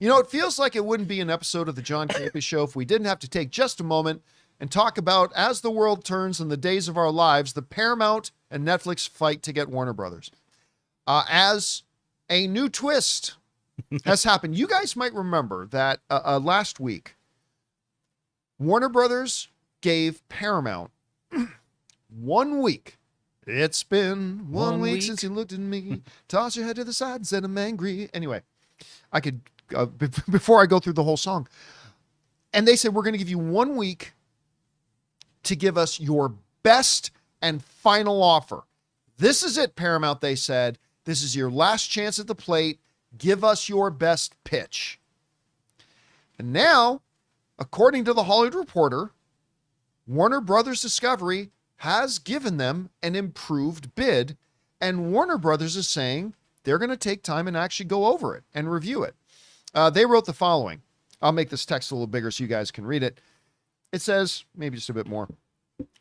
You know, it feels like it wouldn't be an episode of the John Campea Show if we didn't have to take just a moment and talk about, as the world turns in the days of our lives, the Paramount and Netflix fight to get Warner Brothers. As a new twist has happened, you guys might remember that last week, Warner Brothers gave Paramount 1 week. It's been one week since you looked at me. Toss your head to the side and said I'm angry. Anyway, I could... before I go through the whole song. And they said, we're going to give you 1 week to give us your best and final offer. This is it, Paramount, they said. This is your last chance at the plate. Give us your best pitch. And now, according to the Hollywood Reporter, Warner Brothers Discovery has given them an improved bid, and Warner Brothers is saying they're going to take time and actually go over it and review it. They wrote the following. I'll make this text a little bigger so you guys can read it. It says, maybe just a bit more.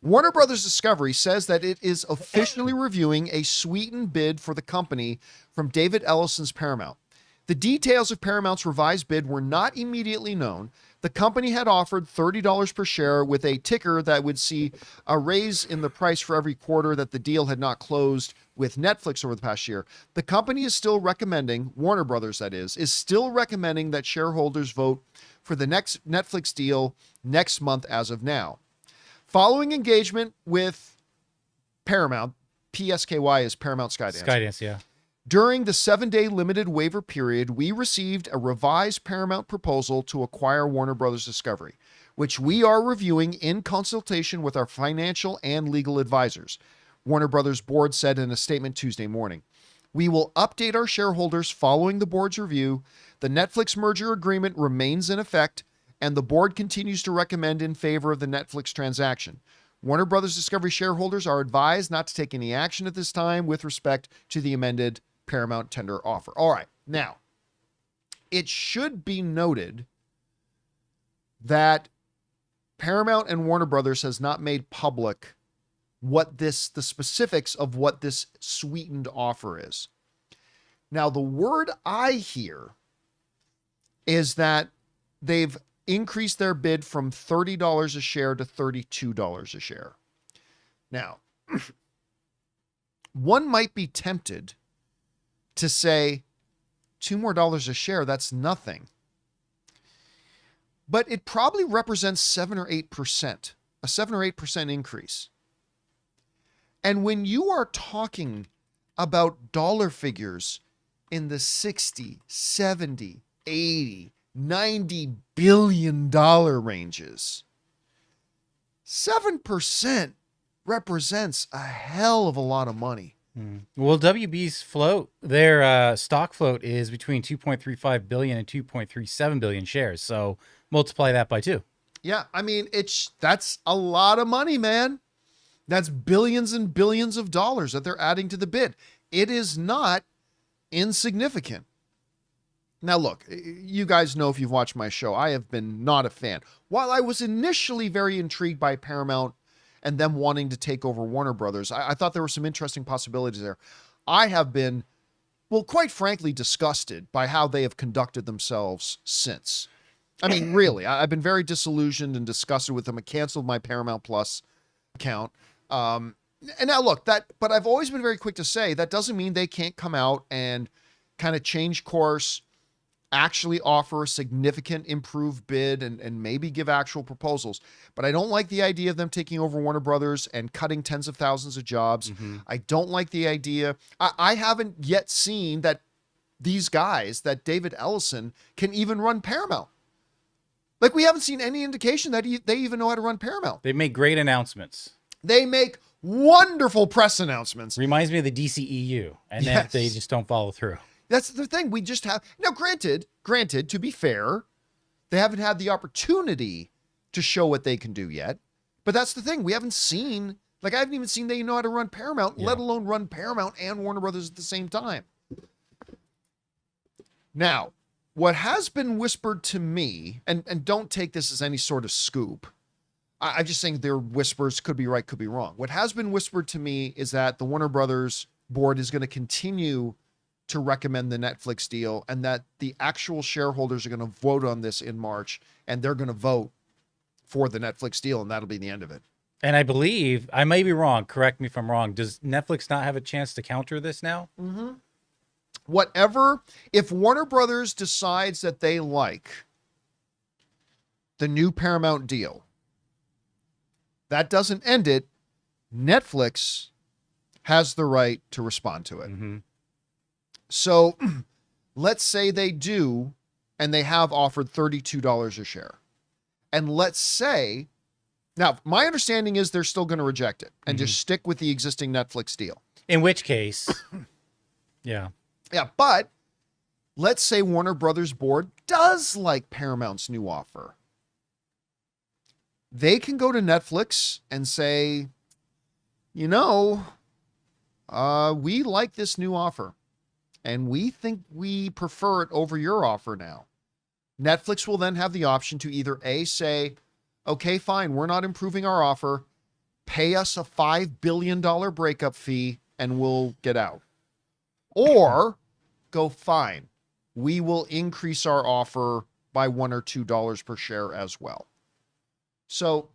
Warner Brothers Discovery says that it is officially reviewing a sweetened bid for the company from David Ellison's Paramount. The details of Paramount's revised bid were not immediately known. The company had offered $30 per share with a ticker that would see a raise in the price for every quarter that the deal had not closed with Netflix over the past year. The company is still recommending, Warner Brothers that is still recommending that shareholders vote for the next Netflix deal next month as of now. Following engagement with Paramount, PSKY is Paramount Skydance. Skydance, yeah. During the 7-day limited waiver period, we received a revised Paramount proposal to acquire Warner Brothers Discovery, which we are reviewing in consultation with our financial and legal advisors, Warner Brothers board said in a statement Tuesday morning. We will update our shareholders following the board's review. The Netflix merger agreement remains in effect, and the board continues to recommend in favor of the Netflix transaction. Warner Brothers Discovery shareholders are advised not to take any action at this time with respect to the amended Paramount tender offer. All right. Now, it should be noted that Paramount and Warner Brothers has not made public the specifics of what this sweetened offer is. Now, the word I hear is that they've increased their bid from $30 a share to $32 a share. Now, one might be tempted to say $2 more a share, that's nothing. But it probably represents 7 or 8%, a 7 or 8% increase. And when you are talking about dollar figures in the 60, 70, 80, 90 billion dollar ranges, 7% represents a hell of a lot of money. Well, WB's float, their stock float is between 2.35 billion and 2.37 billion shares. So multiply that by 2. Yeah, I mean, that's a lot of money, man. That's billions and billions of dollars that they're adding to the bid. It is not insignificant. Now, look, you guys know if you've watched my show, I have been not a fan. While I was initially very intrigued by Paramount and them wanting to take over Warner Brothers, I thought there were some interesting possibilities there. I have been, well, quite frankly, disgusted by how they have conducted themselves since. I mean, really, I've been very disillusioned and disgusted with them. I canceled my Paramount Plus account. And now look, but I've always been very quick to say that doesn't mean they can't come out and kind of change course, actually offer a significant improved bid and maybe give actual proposals. But I don't like the idea of them taking over Warner Brothers and cutting tens of thousands of jobs. I don't like the idea. I haven't yet seen that these guys, that David Ellison, can even run Paramount. Like, we haven't seen any indication that they even know how to run Paramount. They make great announcements. They make wonderful press announcements. Reminds me of the DCEU, and then they just don't follow through. That's the thing. We just have now. Granted, to be fair, they haven't had the opportunity to show what they can do yet. But that's the thing. We haven't seen, I haven't even seen they know how to run Paramount, let alone run Paramount and Warner Brothers at the same time. Now, what has been whispered to me, and don't take this as any sort of scoop. I'm just saying their whispers, could be right, could be wrong. What has been whispered to me is that the Warner Brothers board is going to continue to recommend the Netflix deal, and that the actual shareholders are going to vote on this in March, and they're going to vote for the Netflix deal, and that'll be the end of it. And I believe, I may be wrong, correct me if I'm wrong, does Netflix not have a chance to counter this now? Whatever, if Warner Brothers decides that they like the new Paramount deal, that doesn't end it. Netflix has the right to respond to it. So let's say they do, and they have offered $32 a share. And let's say, now my understanding is they're still going to reject it and just stick with the existing Netflix deal. In which case, yeah. Yeah, but let's say Warner Brothers board does like Paramount's new offer. They can go to Netflix and say, you know, we like this new offer, and we think we prefer it over your offer now. Netflix will then have the option to either A, say, okay, fine, we're not improving our offer, pay us a $5 billion breakup fee, and we'll get out. Or go, fine, we will increase our offer by $1 or $2 per share as well. So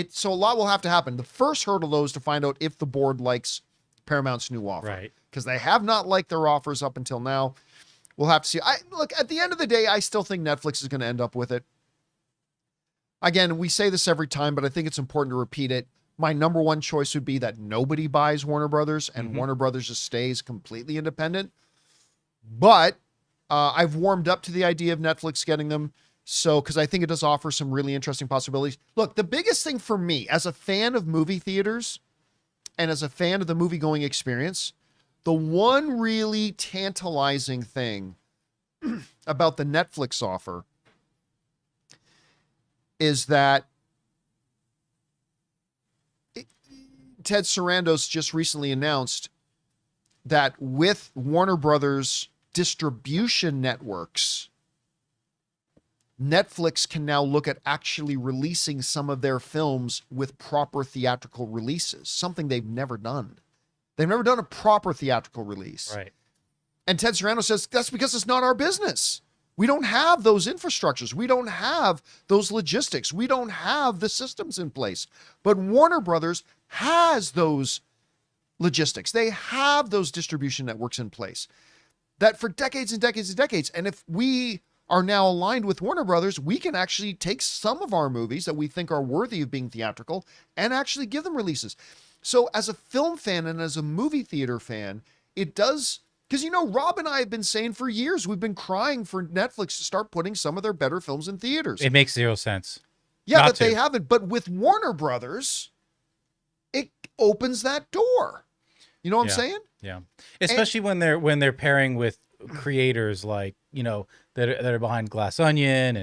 so a lot will have to happen. The first hurdle, though, is to find out if the board likes Paramount's new offer. Right. Because they have not liked their offers up until now. We'll have to see. Look, at the end of the day, I still think Netflix is going to end up with it. Again, we say this every time, but I think it's important to repeat it. My number one choice would be that nobody buys Warner Brothers and Warner Brothers just stays completely independent. But I've warmed up to the idea of Netflix getting them. So, because I think it does offer some really interesting possibilities. Look, the biggest thing for me as a fan of movie theaters and as a fan of the movie-going experience, the one really tantalizing thing about the Netflix offer is that Ted Sarandos just recently announced that with Warner Brothers distribution networks, Netflix can now look at actually releasing some of their films with proper theatrical releases, something they've never done. They've never done a proper theatrical release. Right. And Ted Sarandos says, that's because it's not our business. We don't have those infrastructures. We don't have those logistics. We don't have the systems in place. But Warner Brothers has those logistics. They have those distribution networks in place that for decades and decades and decades. And if we are now aligned with Warner Brothers, we can actually take some of our movies that we think are worthy of being theatrical and actually give them releases. So as a film fan and as a movie theater fan, it does, because, you know, Rob and I have been saying for years, we've been crying for Netflix to start putting some of their better films in theaters. It makes zero sense. Yeah, Not but they to. haven't. But with Warner Brothers, it opens that door. You know what I'm saying? Yeah. Especially when they're pairing with creators like, you know, that are behind Glass Onion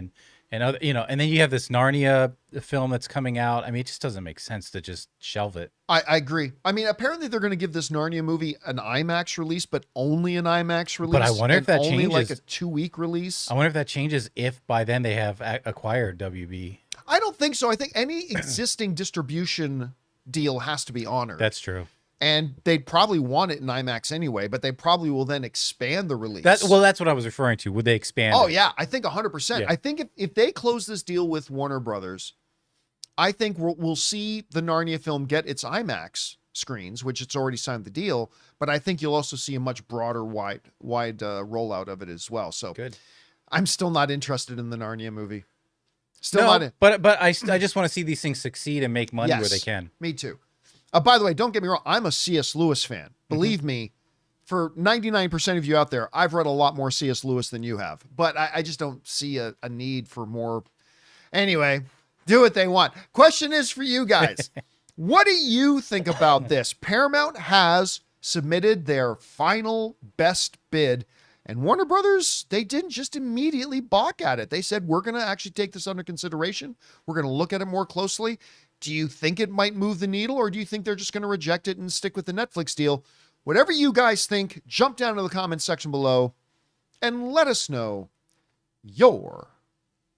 and other, you know, and then you have this Narnia film that's coming out. I mean, it just doesn't make sense to just shelve it. I agree. I mean, apparently they're going to give this Narnia movie an IMAX release, but only an IMAX release. But I wonder if that only changes. like a 2-week release. I wonder if that changes if by then they have acquired WB. I don't think so. I think any existing distribution deal has to be honored. That's true. And they'd probably want it in IMAX anyway, but they probably will then expand the release. That's what I was referring to. Would they expand? Oh, it? yeah. I think 100%. Yeah. I think if they close this deal with Warner Brothers, I think we'll see the Narnia film get its IMAX screens, which it's already signed the deal. But I think you'll also see a much broader, wide rollout of it as well. So Good. I'm still not interested in the Narnia movie. Still No, not in. but I just want to see these things succeed and make money where they can. Me too. By the way, don't get me wrong. I'm a C.S. Lewis fan. Believe me, for 99% of you out there, I've read a lot more C.S. Lewis than you have. But I just don't see a need for more. Anyway, do what they want. Question is for you guys. What do you think about this? Paramount has submitted their final best bid. And Warner Brothers, they didn't just immediately balk at it. They said, we're going to actually take this under consideration. We're going to look at it more closely. Do you think it might move the needle, or do you think they're just going to reject it and stick with the Netflix deal? Whatever you guys think, jump down to the comments section below and let us know your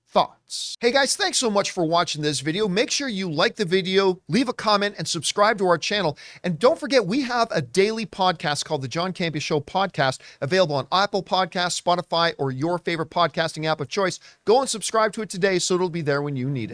thoughts. Hey guys, thanks so much for watching this video. Make sure you like the video, leave a comment, and subscribe to our channel. And don't forget, we have a daily podcast called the John Campea Show Podcast, available on Apple Podcasts, Spotify, or your favorite podcasting app of choice. Go and subscribe to it today so it'll be there when you need it.